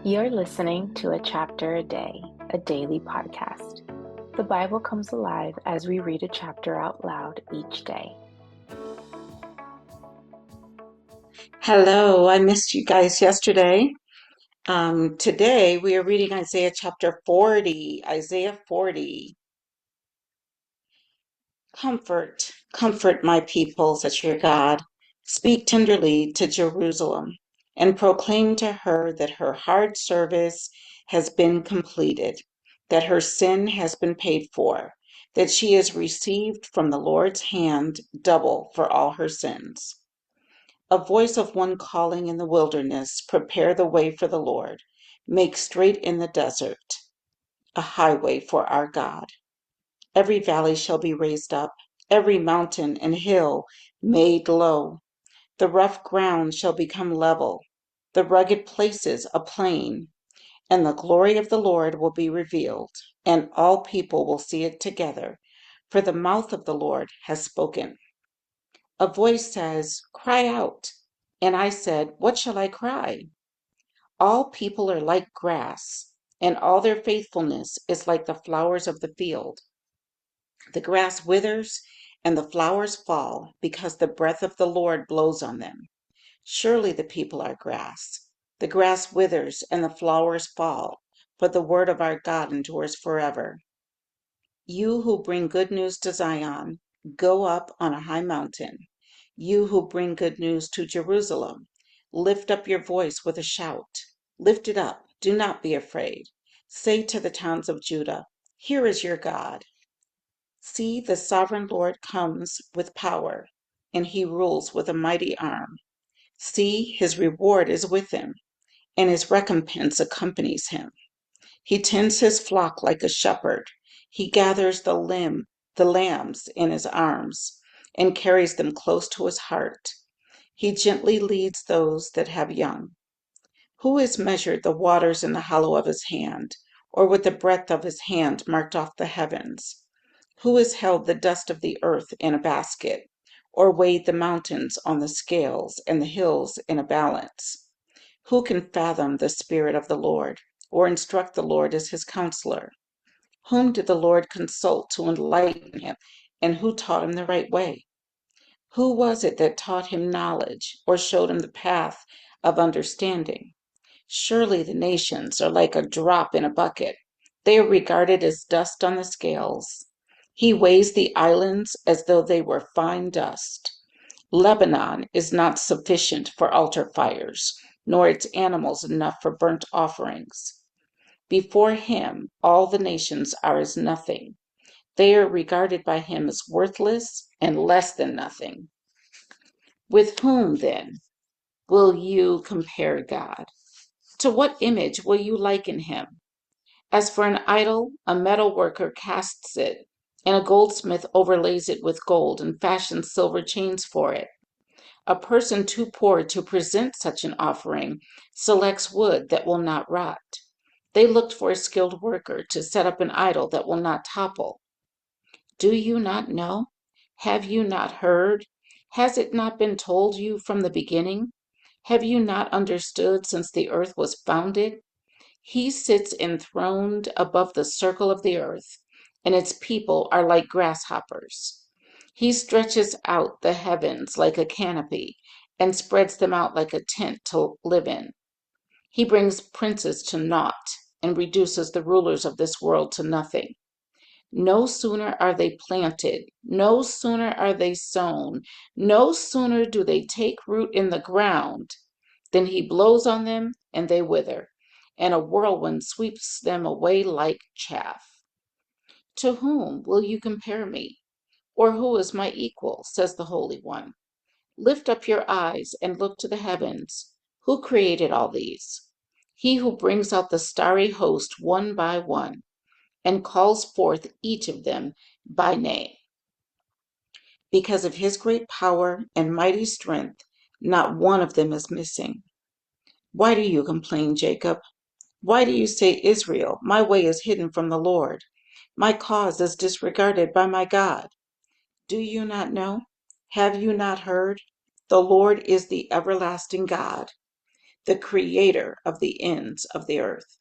You're listening to A Chapter a Day, a daily podcast. The Bible comes alive as we read a chapter out loud each day. Hello, I missed you guys yesterday. Today we are reading Isaiah chapter 40. Isaiah 40. Comfort, comfort my people, says your God. Speak tenderly to Jerusalem and proclaim to her that her hard service has been completed, that her sin has been paid for, that she has received from the Lord's hand double for all her sins. A voice of one calling in the wilderness, prepare the way for the Lord, make straight in the desert a highway for our God. Every valley shall be raised up, every mountain and hill made low. The rough ground shall become level, the rugged places a plain, and the glory of the Lord will be revealed, and all people will see it together, for the mouth of the Lord has spoken. A voice says, cry out. And I said, what shall I cry? All people are like grass, and all their faithfulness is like the flowers of the field. The grass withers and the flowers fall because the breath of the Lord blows on them. Surely the people are grass. The grass withers and the flowers fall, but the word of our God endures forever. You who bring good news to Zion, go up on a high mountain. You who bring good news to Jerusalem, lift up your voice with a shout. Lift it up, do not be afraid. Say to the towns of Judah, here is your God. See, the sovereign Lord comes with power, and he rules with a mighty arm. See, his reward is with him, and his recompense accompanies him. He tends his flock like a shepherd. He gathers the lambs in his arms, and carries them close to his heart. He gently leads those that have young. Who has measured the waters in the hollow of his hand, or with the breadth of his hand marked off the heavens? Who has held the dust of the earth in a basket, or weighed the mountains on the scales and the hills in a balance? Who can fathom the Spirit of the Lord, or instruct the Lord as his counselor? Whom did the Lord consult to enlighten him, and who taught him the right way? Who was it that taught him knowledge, or showed him the path of understanding? Surely the nations are like a drop in a bucket. They are regarded as dust on the scales. He weighs the islands as though they were fine dust. Lebanon is not sufficient for altar fires, nor its animals enough for burnt offerings. Before him, all the nations are as nothing. They are regarded by him as worthless and less than nothing. With whom, then, will you compare God? To what image will you liken him? As for an idol, a metal worker casts it, and a goldsmith overlays it with gold and fashions silver chains for it. A person too poor to present such an offering selects wood that will not rot. They looked for a skilled worker to set up an idol that will not topple. Do you not know? Have you not heard? Has it not been told you from the beginning? Have you not understood since the earth was founded? He sits enthroned above the circle of the earth, and its people are like grasshoppers. He stretches out the heavens like a canopy and spreads them out like a tent to live in. He brings princes to naught and reduces the rulers of this world to nothing. No sooner are they planted, no sooner are they sown, no sooner do they take root in the ground than he blows on them and they wither, and a whirlwind sweeps them away like chaff. To whom will you compare me? Or who is my equal? Says the Holy One. Lift up your eyes and look to the heavens. Who created all these? He who brings out the starry host one by one and calls forth each of them by name. Because of his great power and mighty strength, not one of them is missing. Why do you complain, Jacob? Why do you say, Israel, my way is hidden from the Lord? My cause is disregarded by my God. Do you not know? Have you not heard? The Lord is the everlasting God, the creator of the ends of the earth.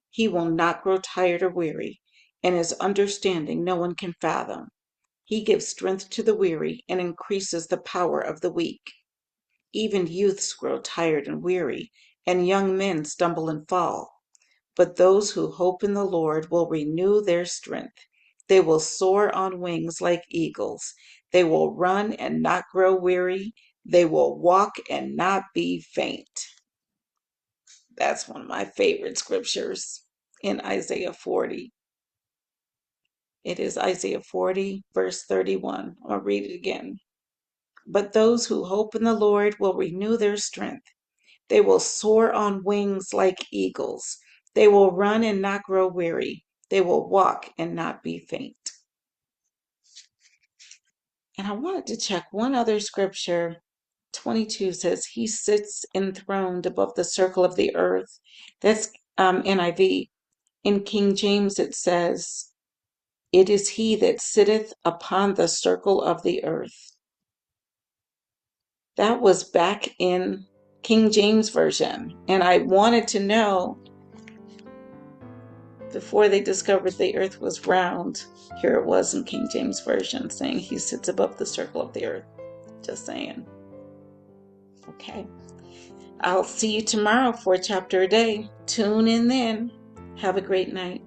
He will not grow tired or weary, and his understanding no one can fathom. He gives strength to the weary and increases the power of the weak. Even youths grow tired and weary, and young men stumble and fall. But those who hope in the Lord will renew their strength. They will soar on wings like eagles. They will run and not grow weary. They will walk and not be faint. That's one of my favorite scriptures in Isaiah 40. It is Isaiah 40, verse 31. I'll read it again. But those who hope in the Lord will renew their strength. They will soar on wings like eagles. They will run and not grow weary. They will walk and not be faint. And I wanted to check one other scripture. 22 says, He sits enthroned above the circle of the earth. That's NIV. In King James, it says, It is He that sitteth upon the circle of the earth. That was back in King James Version. And I wanted to know, before they discovered the earth was round, here it was in King James Version saying He sits above the circle of the earth. Just saying. Okay. I'll see you tomorrow for a chapter a day. Tune in then. Have a great night.